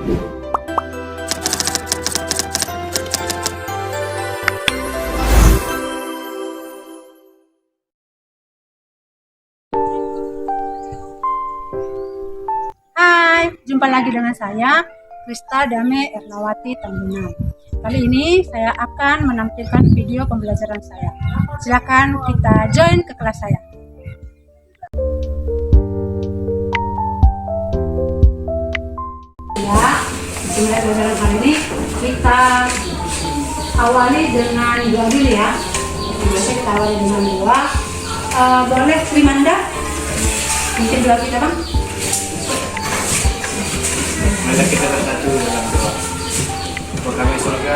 Hai, jumpa lagi dengan saya, Krista Dame Erlawati Tanjungan. Kali ini saya akan menampilkan video pembelajaran saya. Silakan kita join ke kelas saya. Ya, mulai pembelajaran kali ini kita awali dengan dua dulu ya. Biasanya kita awali dengan dua. Boleh Trimanda? Mungkin dua kita bang. Mari kita bersatu dalam doa. Bapa kami surga,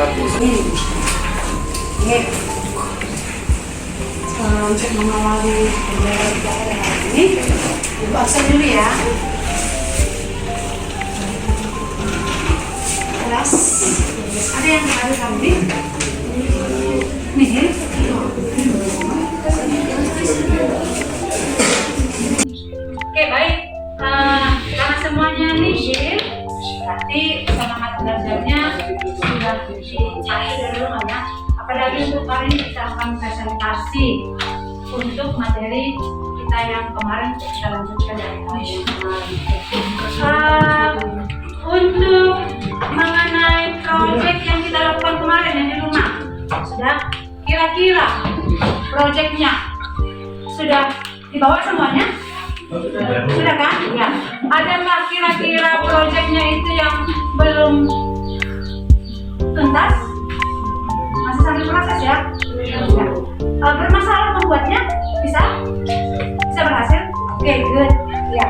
untuk mengawali pembelajaran kita hari ini, ibu absen dulu ya. Kelas, ada yang hadir kali ini? Oke, baik. Karena semuanya nihil, berarti semangat belajarnya sudah dicari dari rumah ya. Apalagi untuk kali ini kita akan presentasi untuk materi kita yang kemarin kita lanjutkan dari untuk mengenai proyek yang kita lakukan kemarin yang di rumah, sudah kira-kira proyeknya sudah dibawa semuanya? Sudah kan? Ya. Adakah kira-kira proyeknya itu yang belum tuntas? Masih sambil proses ya? Ya. Bermasalah membuatnya? Bisa? Bisa berhasil? Oke, good. Ya.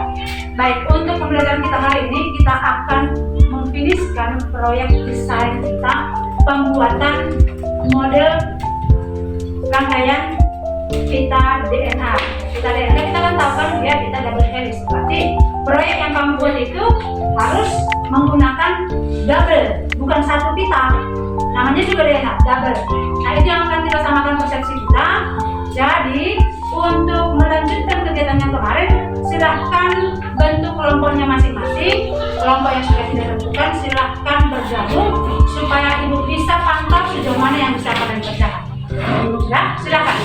Baik, untuk pembelajaran kita hari ini kita akan memfinishkan proyek desain kita, pembuatan model rangkaian pita DNA. Pita DNA kita kan tahu kan dia pita double helix. Berarti proyek yang kamu buat itu harus menggunakan double, bukan satu pita. Namanya juga DNA double. Nah, itu yang akan kita samakan persepsi kita. Jadi untuk melanjutkan kegiatan yang kemarin, silahkan bentuk kelompoknya masing-masing. Kelompok yang sudah tidak tentukan silahkan bergabung supaya ibu bisa pantau sejauh mana yang bisa kalian kerjakan. Ya, silakan.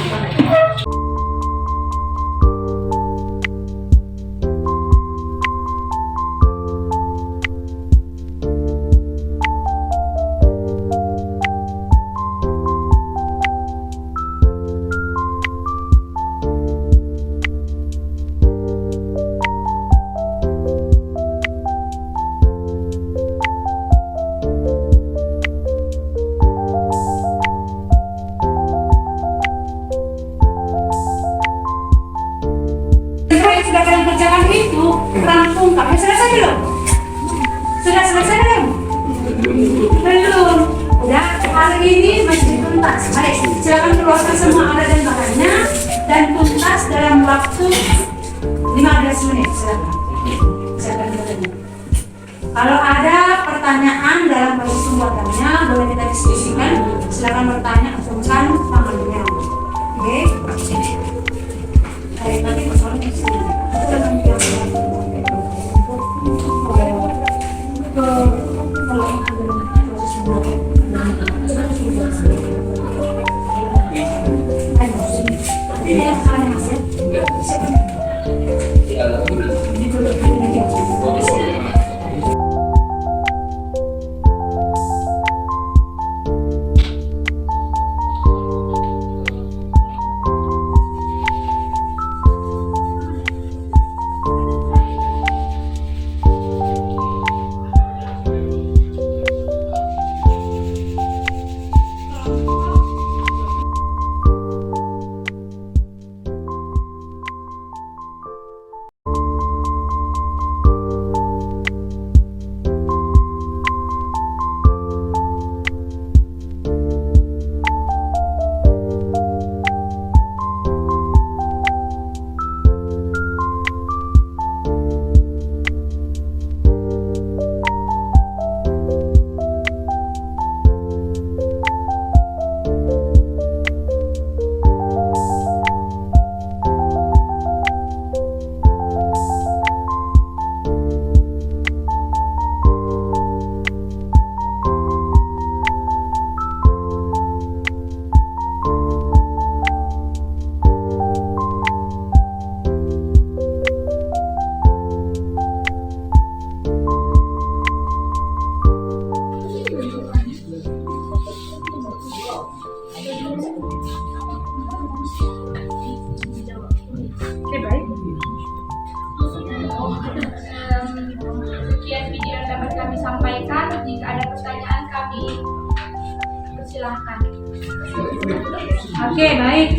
Sudah kalian kerjakan itu rampungkan. Selesai belum? Sudah selesai belum? Belum. Udah, hari ini masih tuntas. Mari silakan keluarkan semua ada dan bahannya dan tuntas dalam waktu 15 menit. Silakan bertanya. Kalau ada pertanyaan dalam proses pembuatannya boleh kita diskusikan. Silakan bertanya atau tangannya. Oke? Baik, nanti persoalannya di sini. silahkan. Oke, baik.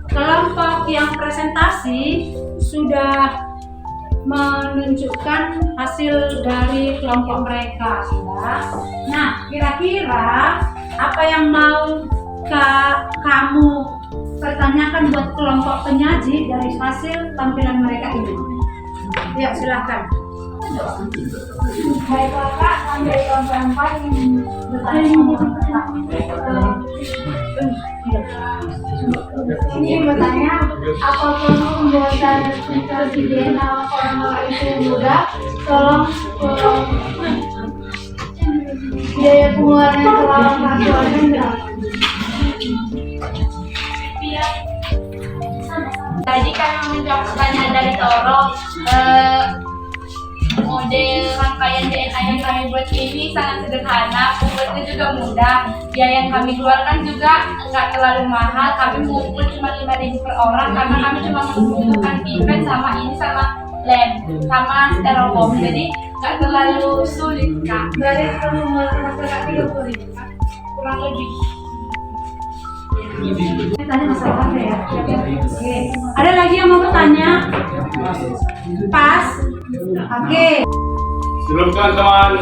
Kelompok yang presentasi sudah menunjukkan hasil dari kelompok mereka, sudah. Nah, kira-kira apa yang mau kamu pertanyakan buat kelompok penyaji dari hasil tampilan mereka ini? Ya, silahkan. Baik kakak, sampai kelompok yang bertanya ini bertanya, apakah pembuatan presiden formal itu mudah? Tolong biaya pengeluaran selama mahasiswanya berapa? Tadi kami menjawab pertanyaan dari Toro. Model rangkaian DNA yang kami buat ini sangat sederhana, pembuatnya juga mudah. Biaya yang kami keluarkan juga enggak terlalu mahal. Kami mengumpul cuma 5.000 per orang karena kami cuma membutuhkan pipet sama ini sama lem sama styrofoam. Jadi enggak terlalu sulit kak. Dari pengeluaran masyarakat 30.000 Kurang lebih. Tanya masalah apa ya? Oke. Ada lagi yang mau bertanya? Pas. Oke. Sebelum teman-teman,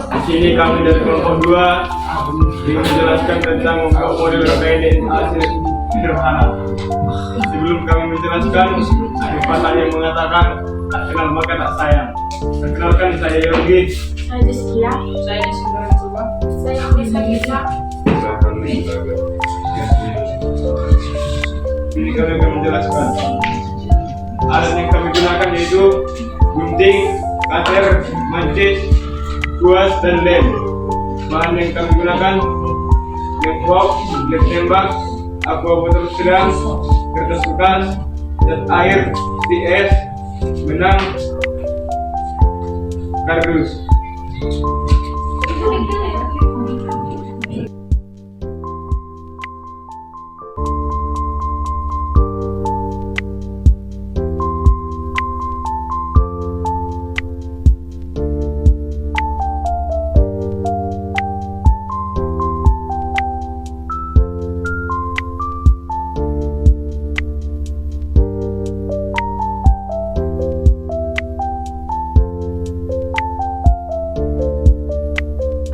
di sini kami dari kelompok 2 ingin menjelaskan tentang membuat model rangkaian DNA sederhana. Sebelum kami menjelaskan, ada patah yang mengatakan tak kenal maka tak sayang. Perkenalkan, saya Yogi. Saya Deskia. Saya Deskia. Saya Bisa. Ini kami akan menjelaskan. Alat yang kami gunakan yaitu gunting, cutter, mancis, kuas, dan lem. Bahan yang kami gunakan lem box, lem tembak, aqua botol sedang, kertas bekas, cat air, TS, benang, kardus.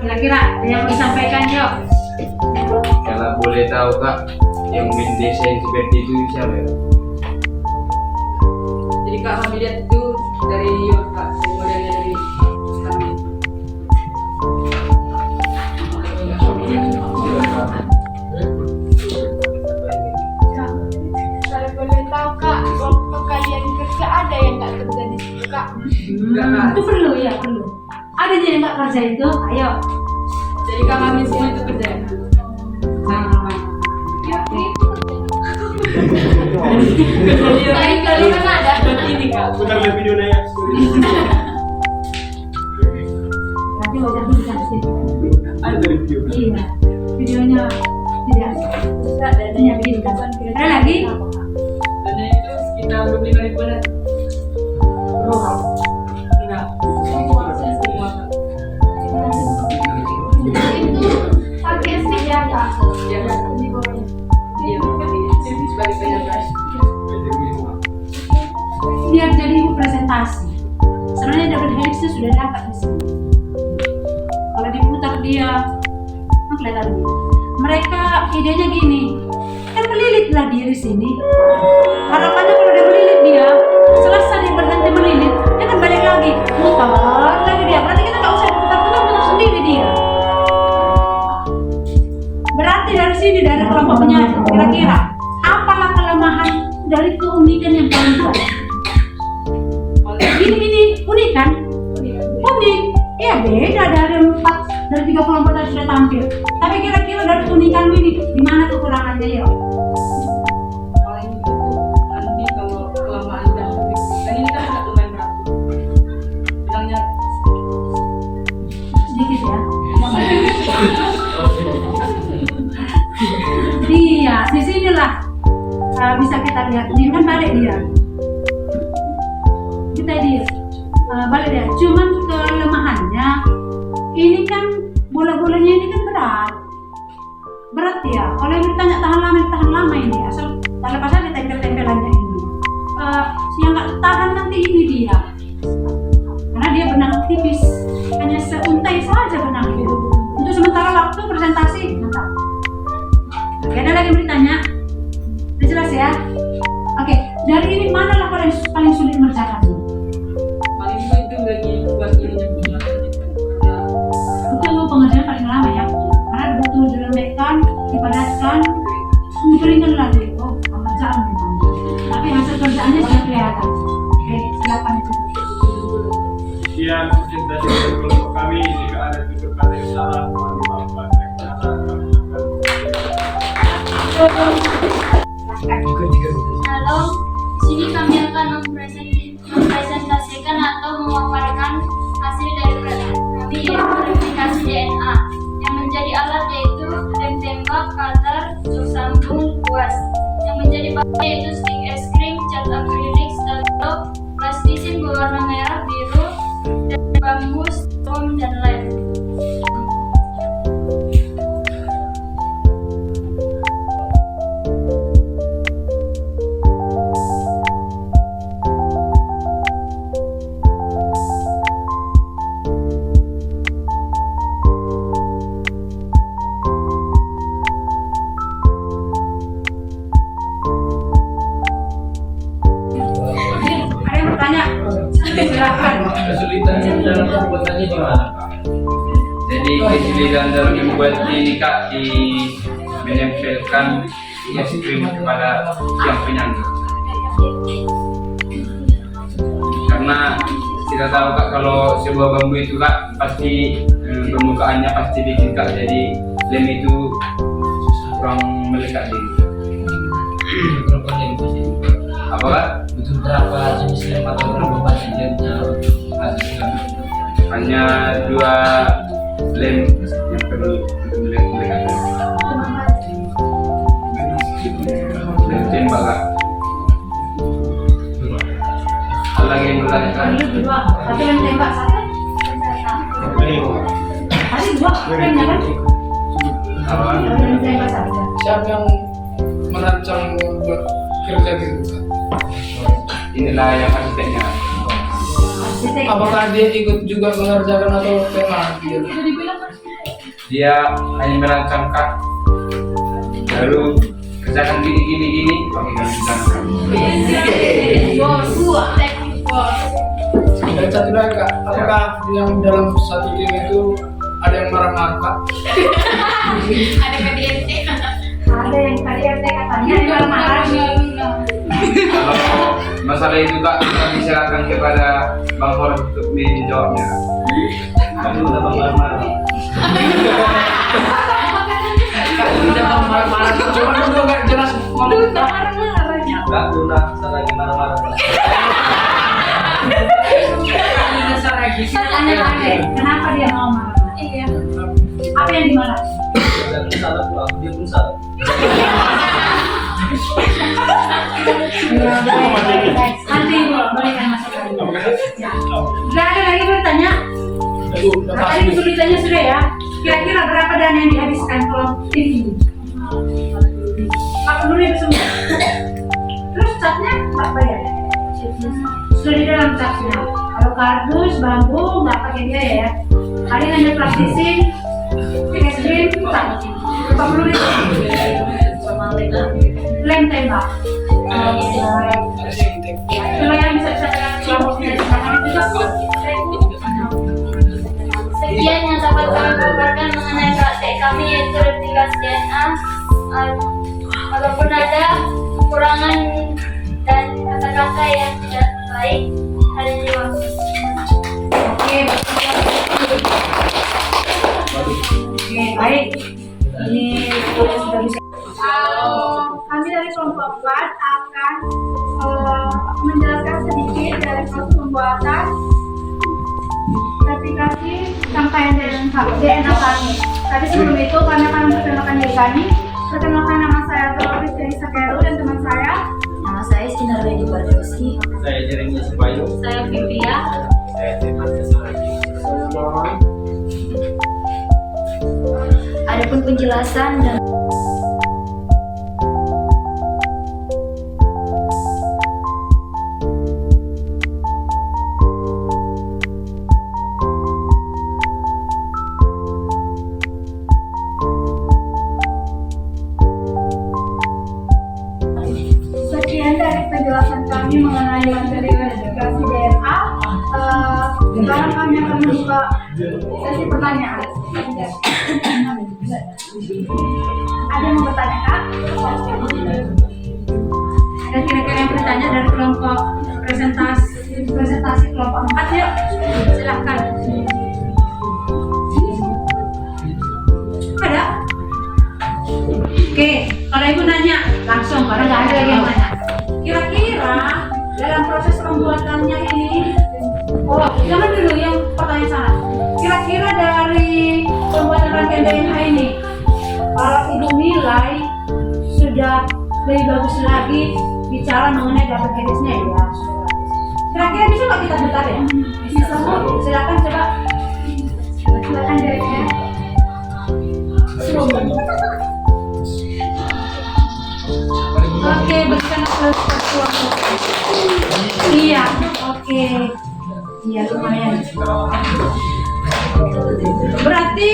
Kira-kira yang disampaikan yuk. Kalau boleh tahu kak, yang mendesain seperti itu siapa ya? Jadi kak kami lihat itu dari York kak, dari modelnya dari kami. Kalau boleh tahu kak, waktu kalian kerja ada yang nggak kerja di situ kak? Enggak kak. Itu perlu ya, perlu. Ada yang nggak kerja itu, ayo. Jadi kak kami semua itu kerja. Tadi kan ada. Ini kak. Putar lihat videonya ya. Nanti wajah dulu di sini. Ada dari video. Iya, videonya tidak. Dadanya begini. Ada lagi? Dan itu sekitar 25.000 an. Enggak. Semua kak. Itu pakai stick ya kak? Iya kak. Iya kak. Sebagai penyampaian. Biar jadi ibu presentasi. Sebenarnya double helixnya sudah dapat di sini. Kalau diputar dia, kelihatan dia. Mereka idenya gini, kan melilitlah dia di sini. Harapannya kalau dia melilit dia, selesai dia berhenti melilit, dia kan balik lagi, mutar lagi dia. Berarti kita nggak usah putar sendiri dia. Berarti dari sini dari kelompok penyaji, kira-kira apalah kelemahan dari keunikan yang paling kuat? Ini unik kan? Unik. Ya beda dari 3 kelompok yang sudah tampil. Tapi kira-kira dari keunikan ini di mana kekurangannya ya? Paling itu nanti kalau kelamaan dan ini kan agak lumayan berat. Bilangnya Sedikit ya. Iya, di sinilah bisa kita lihat. Ini kan balik dia. Kita lihat balik dia. Cuman kelemahannya ini kan bola-bolanya ini kan berat. berat ya. Kalau yang ditanya tahan lama ini, asal tak lepas aja tempel-tempelannya ini. Yang nggak tahan nanti ini dia, karena dia benang tipis, hanya seuntai saja benang itu. Untuk sementara waktu presentasi, mantap. Oke, ada lagi yang bertanya? Udah jelas ya? Oke, dari ini mana lah paling sulit mengerjakannya? Paling penting lagi buat ini juga. Itu pengerjaan paling lama ya, karena butuh diremekkan, dipadatkan, ringan lagi. Oh, pengerjaan memang. Tapi hasil kerjaannya sudah kelihatan. Oke, silakan itu. Sekian presentasi dari kelompok kami. Jika ada tutur kata yang salah, mohon dimaafkan. Halo, di sini kami akan mempresentasikan atau memaparkan hasil dari proyek kami yaitu verifikasi DNA. Yang menjadi alat yaitu lem tembak, cutter, jok sambung, kuas. Yang menjadi bahan yaitu stick es krim, cat akrilik, stylus, plastisin berwarna merah, biru, dan bambu, foam, dan lem. Ada yang bertanya? Silakan. Kesulitannya dalam pembuatannya gimana, Kak? Jadi kesulitan dalam membuat ini, Kak, di menempelkan es krim kepada yang penyangga. Karena kita tahu, Kak, kalau sebuah bambu itu, Kak, pasti permukaannya pasti dikit, Kak, jadi lem itu kurang melekat di. Apa, Kak? Butuh berapa jenis lem atau berapa macam lemnya? Hanya 2 lem yang perlu melekat. Lem tembak, Kak. Ada lagi yang bertanya, Kak? Ini dua, satu yang tembak satu. Tadi dua, lemnya kan? Apa? Satu yang tembak satu. Siapa yang merancang buat kerja gitu? Inilah yang arsiteknya. Apakah dia ikut juga mengerjakan atau tema? Dia hanya merancang, Kak, baru kerjakan gini. Oke, kami kerjakan. Dan satu lagi, Kak, apakah yang dalam satu tim itu ada yang marah-marah, Kak? Ada yang tadi RT katanya yang marah. Kalau masalah itu, Kak, kami serahkan kepada Bang Hor untuk menjawabnya. Kami udah marah-marah. Tidak marah-marah, cuma itu nggak jelas ngomong. Kak, udah lagi marah-marah. Tanya lagi, kenapa dia mau marah? Iya. Apa yang dimarah? Dia pun salah. Nanti berikan masukan. Sudah ada lagi bertanya? Tadi kesulitannya sudah ya. Kira-kira berapa dana yang dihabiskan kalau tim ini? 40.000 semua. Terus catnya tak bayar. Sudah di dalam catnya. Kalau kardus, bambu nggak pakai biaya ya. Kalian hanya plastisin, es krim, tak. 40.000. Lem tembak. Kalau yang bisa kelompoknya juga. Sekian yang dapat kami paparkan mengenai praktek kami yaitu replikasi DNA. Walaupun ada kekurangan dan kata-kata yang tidak baik, harus diwakili. Oke, baik. Ini sudah bisa. Kami dari kelompok 4 akan menjelaskan sedikit dari proses pembuatan sertifikasi rangkaian DNA kami. Tapi sebelum itu kami akan memperkenalkan diri kami. Perkenalkan, nama saya Dolores dari Sakeru dan teman saya. Nama saya Sinar Lady Bardosi. Saya Jeremy Sebayu. Saya Vivia. Saya Teman Keselagi. Adapun penjelasan dan Sekarang kami akan membuka sesi pertanyaan. Ada yang mau bertanya, Kak? Ada kira-kira yang bertanya dari kelompok presentasi kelompok 4, yuk silahkan. Ada? Oke, kalau ibu nanya langsung, karena nggak ada lagi yang nanya. Kira-kira dalam proses pembuatannya ini, jangan dulu yang pertanyaan sana. Kira-kira dari pembuatan rangkaian DNH ini, kalau ibu nilai sudah lebih bagus lagi bicara mengenai double helixnya ya. Kira-kira bisa nggak kita bentar ya? Bisa. Silakan coba. Silakan direknya. Oke, berikan applause untuk kelompok. Iya, oke. Iya, lumayan. Berarti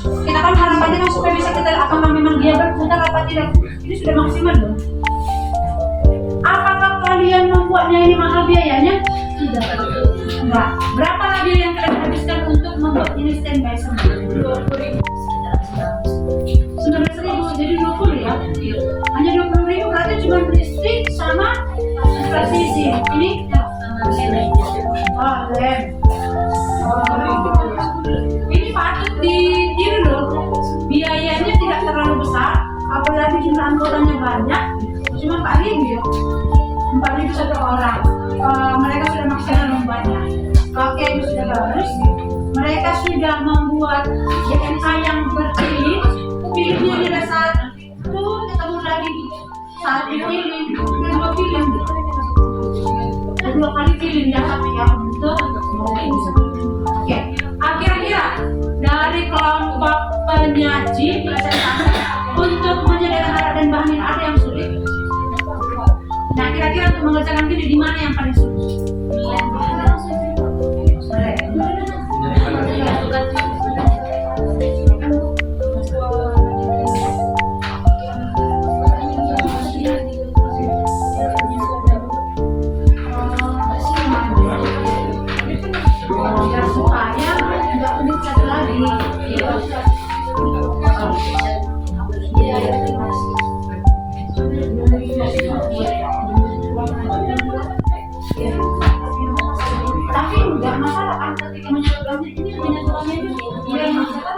kita kan harapannya kan supaya bisa kita apakah memang dia berputar apa tidak. Ini sudah maksimal dong. Apakah kalian membuatnya ini mahal biayanya? Tidak. Enggak. Berapa biaya yang kalian habiskan untuk membuat ini standby semua? 20.000. 19.000, jadi 20 ya? Hanya 20.000 berarti cuma listrik sama transisi. Ini lem. Ini patut ditiru loh. Biayanya tidak terlalu besar, apalagi jumlah anggotanya banyak. Cuma 4.000 ya. 4.000 satu orang. Mereka sudah maksimal membuatnya. Oke, itu sudah bagus. Mereka sudah membuat DNH yang berpilih. Pilihnya ada satu, ketemu lagi saat dipilih, kedua pilih. Dua kali pilih ya, tapi ya untuk oke. Kira-kira dari kelompok penyaji presentasi untuk menyediakan alat dan bahan ini ada yang sulit. Nah, kira-kira untuk mengerjakan ini di mana yang paling sulit? Supaya nggak unik satu lagi. Tapi nggak masalah kan ketika menyatukannya ini menyatukannya itu nggak masalah.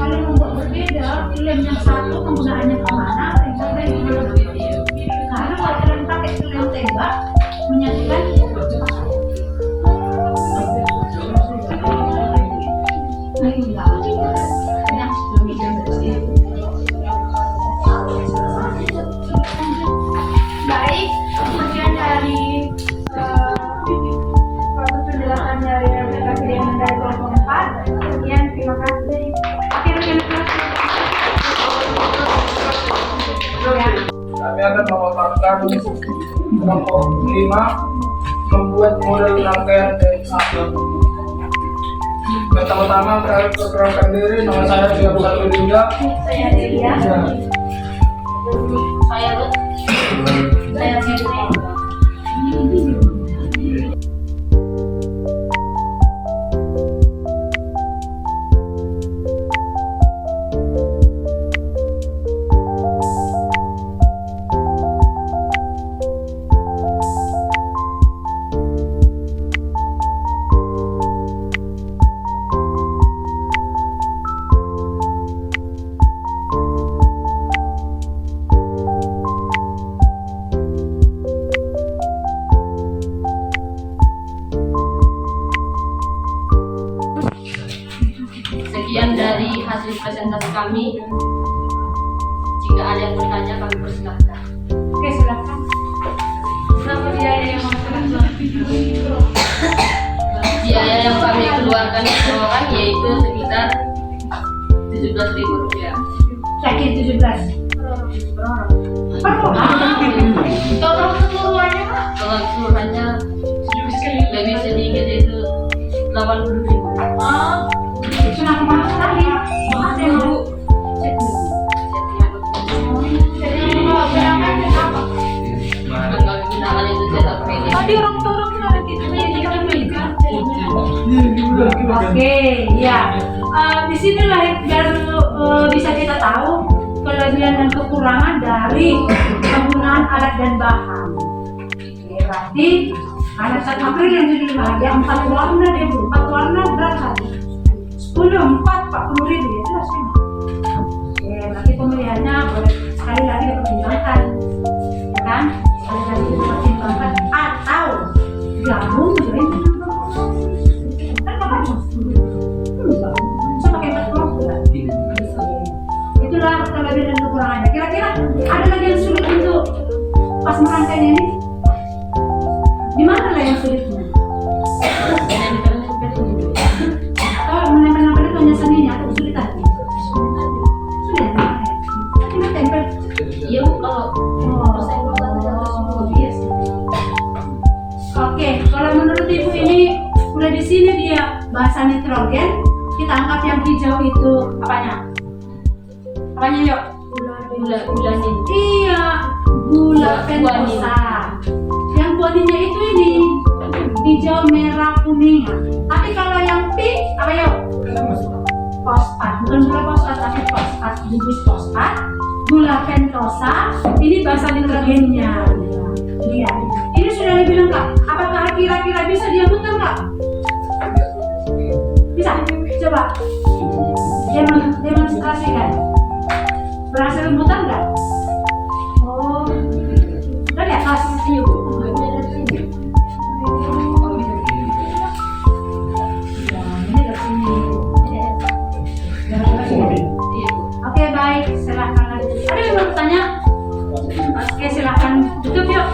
Kalau membuat berbeda, lem yang satu penggunaannya kemana, yang satu yang berbeda. Karena kalau kalian pakai lem tembak, menyatukan Baik, kemudian dari proses penjelasan dari aplikasi yang dari kelompok 4. Kemudian terima kasih. Kami akan memaparkan kelompok 5 membuat model rangkaian DNH. Pertama-tama perkenalkan diri, nama saya Satu Dinda. Saya Delia. Saya Ruth. Saya Fitri. Sekian dari hasil presentasi kami. Jika ada yang bertanya, kami persilahkan. oke silakan. Berapa biaya yang biaya yang kami keluarkan per orang yaitu sekitar Rp17.000. Yakin 17. Total keseluruhannya lebih sedikit itu 80.000. Kenapa mahal lagi? Mahal deh, Bu. Cek dulu. Jadi mau berangkat ke apa? Mahal. Kalau gunakan itu cetak PD. Tadi orang tua kita ada gitu, jadi kita belikan. Oke, ya. Di sini lah baru bisa kita tahu kelebihan dan kekurangan dari penggunaan alat dan bahan. Oke, berarti ada 1 April yang jadi bahagia 4 warna deh, Bu. 4 warna berapa? 10, 4, 40.000 ya, jelas ya. Oke, berarti pemilihannya boleh sekali lagi dipertimbangkan, ya kan? Sekali lagi dipertimbangkan atau gabung join dengan kelompok. Kan apa cuma 10? Bisa pakai 4 kelompok kan? Itulah kelebihan dan kekurangannya. Kira-kira ada lagi yang sulit untuk pas merangkainya ini? Di mana lah yang sulitnya? Atau menempel-nempel itu hanya seninya atau kesulitan? Sulit ya? Cuma tempel. Iya Bu, kalau Iya sih. Oke, kalau menurut Ibu ini udah di sini dia bahasa nitrogen, kita angkat yang hijau itu apanya? Apanya yuk? gulanin. Iya, gula pentosa. Yang guaninnya itu ini hijau, merah, kuning. Tapi kalau yang pink apa yuk? Fosfat, bukan gula fosfat tapi fosfat, gugus fosfat. Gula pentosa, ini bahasa nitrogennya. Iya, ini sudah lebih lengkap. Apakah kira-kira bisa dia muter nggak? Bisa, coba. Demonstrasikan. Berhasil muter nggak? Oh, udah di atas. Yuk. Oke, baik, silakan lagi. Ada yang mau bertanya? Oke, silakan tutup yuk.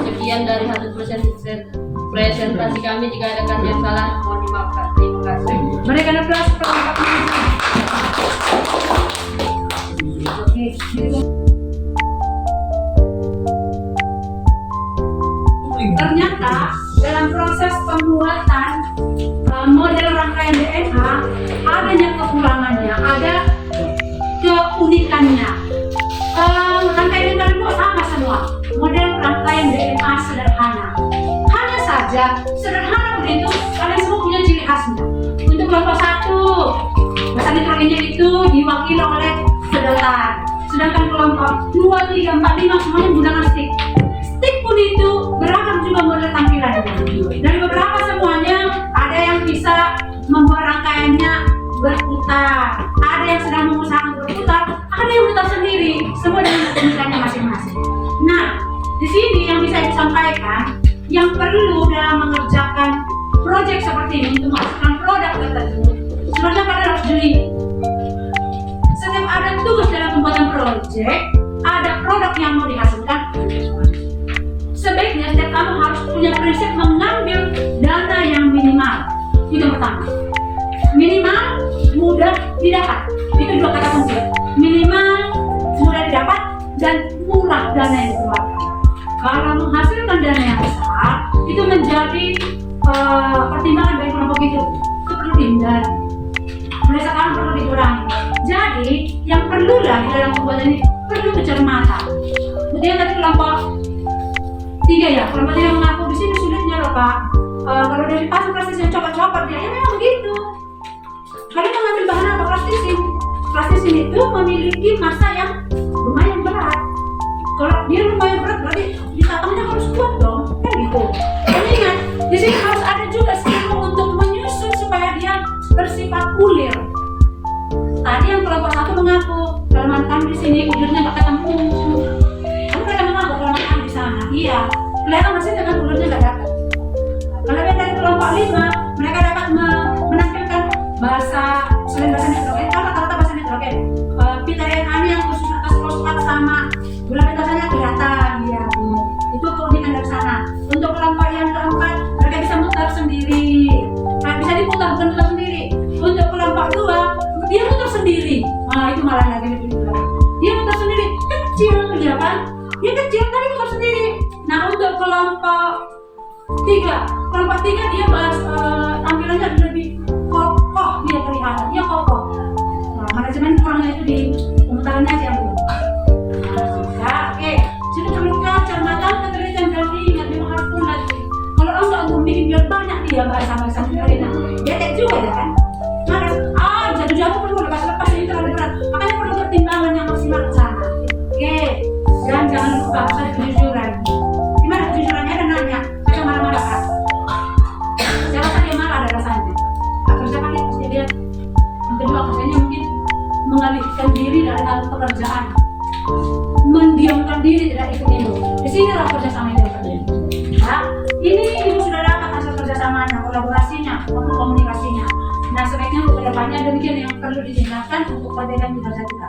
Sekian dari hasil presentasi kami. Jika ada kata yang salah, mohon dimaafkan. Terima kasih. Berikan aplaus kelompok ini. Oke, ternyata dalam proses pembuatan model rangkaian DNA adanya kekurangannya, ada keunikannya. Rangkaian yang kalian buat sama semua, model rangkaian DNA sederhana. Hanya saja sederhana begitu, kalian semua punya ciri khasnya. Untuk kelompok 1, bahasa nitrogennya itu diwakili oleh sedotan. Sedangkan kelompok 2, 3, 4, 5 semuanya menggunakan stick. Stick pun itu beragam juga model tampilannya. Dari beberapa semuanya ada yang bisa membuat rangkaiannya berputar, ada yang sedang mengusahakan berputar, ada yang putar sendiri, semua dengan keunikannya masing-masing. Nah, di sini yang bisa saya sampaikan, yang perlu dalam mengerjakan proyek seperti ini untuk menghasilkan produk tertentu, sebenarnya kalian harus jeli. Setiap ada tugas dalam pembuatan proyek, ada produk yang mau dihasilkan. Sebaiknya setiap kamu harus punya prinsip mengambil dana yang minimal. Itu yang pertama. Minimal mudah didapat. Itu dua kata kunci. Minimal mudah didapat dan murah dana yang dikeluarkan. Kalau menghasilkan dana yang besar, itu menjadi pertimbangan bagi kelompok itu perlu dihindari. Mulai sekarang perlu dikurangi. Jadi yang perlu lah di dalam pembuatan ini perlu kecermatan. Kemudian tadi kelompok 3 ya, kelompok 3 mengaku di sini sulitnya loh Pak. Kalau dari pasang plastisnya copot-copot ya memang begitu. Kalian mengambil bahan apa plastisin? Plastisin itu memiliki massa yang lumayan berat. Kalau dia lumayan berat berarti ditapangnya harus kuat dong, kan gitu. Dan ingat, di sini harus ada juga skill untuk menyusun supaya dia bersifat ulir. Tadi yang kelompok 1 mengaku kelemahan kami di sini ulirnya nggak ketemu. Kamu mereka mengaku kelemahan kami di sana. Iya, kelihatan masih dengan ulirnya nggak dapat. Kalau dari kelompok 5, mereka dapat menampilkan bahasa selain bahasa nitrogen, kalau rata-rata bahasa nitrogen. Pita DNA yang khusus atas fosfat sama gula pentosanya kelihatan, ya Bu. Itu keunikan dari sana. Untuk kelompok yang keempat, mereka bisa mutar sendiri. Nah, bisa diputar bukan mutar sendiri. Untuk kelompok 2, dia mutar sendiri. Nah, itu malah lagi lebih berat. Dia mutar sendiri, kecil, ya kan? Dia kecil tapi mutar sendiri. Nah, untuk kelompok Kelompok 3 dia bahas tampilannya lebih kokoh, dia kelihatan, dia kokoh. Nah, manajemen kurangnya itu di pemutarannya aja belum. Ya, oke. Jadi mereka cermatan, ketelitian berarti ingat memang harus pun lagi. Kalau enggak untuk bikin biar banyak dia bahasa-bahasa Karina. Dia tek juga ya kan. Maka jatuh-jatuh perlu lepas-lepas ini terlalu berat. Makanya perlu pertimbangan yang maksimal ke sana. Oke. Dan jangan lupa kejujuran. Gimana kejujurannya? Ada nanya, saya marah-marah kan? Saya rasa dia marah ada rasanya. Atau saya pakai pasti dia. Yang kedua kerjanya mungkin mengalihkan diri dari hal pekerjaan, mendiamkan diri tidak ikut itu. Di sini lah kerjasama yang terjadi. Nah, ini ibu sudah dapat hasil kerjasamanya, kolaborasinya, maupun komunikasinya. Nah, sebaiknya untuk kedepannya demikian yang perlu ditingkatkan untuk perbaikan kinerja kita.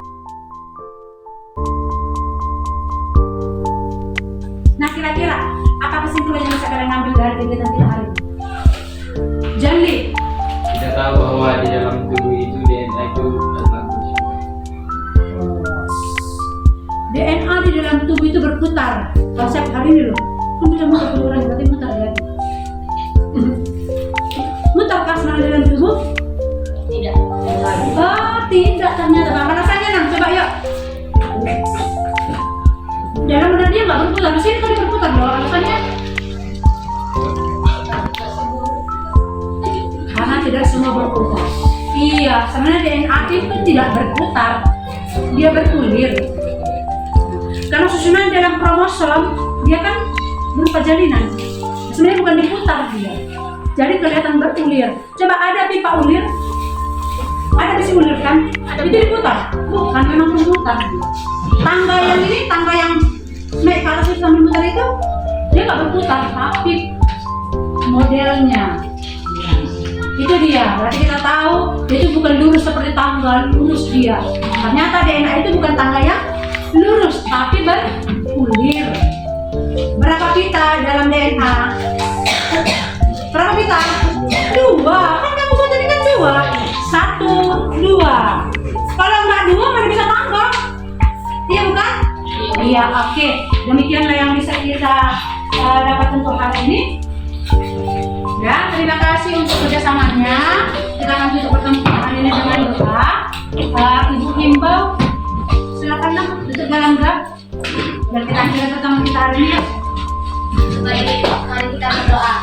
Nah, kira-kira apa kesimpulan yang bisa kalian ambil dari kegiatan kita hari ini? Jali, Kita tahu bahwa di dalam tubuh itu DNA itu adalah DNA di dalam tubuh itu berputar. Kalau setiap hari ini loh, kan bisa muter keluar berarti muter ya. Mutar kah sebenarnya di dalam tubuh? Tidak. Oh, tidak ternyata. Apa rasanya nang? Coba yuk. Dalam benar dia nggak berputar. Di sini tadi berputar loh. Alasannya? Karena tidak semua berputar. Iya, sebenarnya DNA itu tidak berputar. Dia bergulir. Karena susunan dalam kromosom dia kan berupa jalinan. Sebenarnya bukan diputar dia. Jadi kelihatan berulir. Coba ada pipa ulir, ada besi ulir kan? Itu diputar? Bukan, memang memutar. Tangga yang ini, tangga yang naik ke atas itu sambil mutar itu, dia nggak berputar, tapi modelnya. Itu dia. Berarti kita tahu dia itu bukan lurus seperti tangga lurus dia. Ternyata DNA itu bukan tangga yang lurus, tapi berulir. Berapa pita dalam DNA? Berapa pita? 2. Kan kamu buat tadi kan 2. 1, 2. Kalau nggak 2 mana bisa tangga? Iya bukan? Iya, oke. Demikianlah yang bisa kita dapat untuk hari ini. Ya, terima kasih untuk kerjasamanya. Kita akan tutup pertemuan ini dengan doa. Ibu himbau, silakanlah tutup dalam doa. Dan kita akhiri pertemuan kita hari ini. Mari kita berdoa.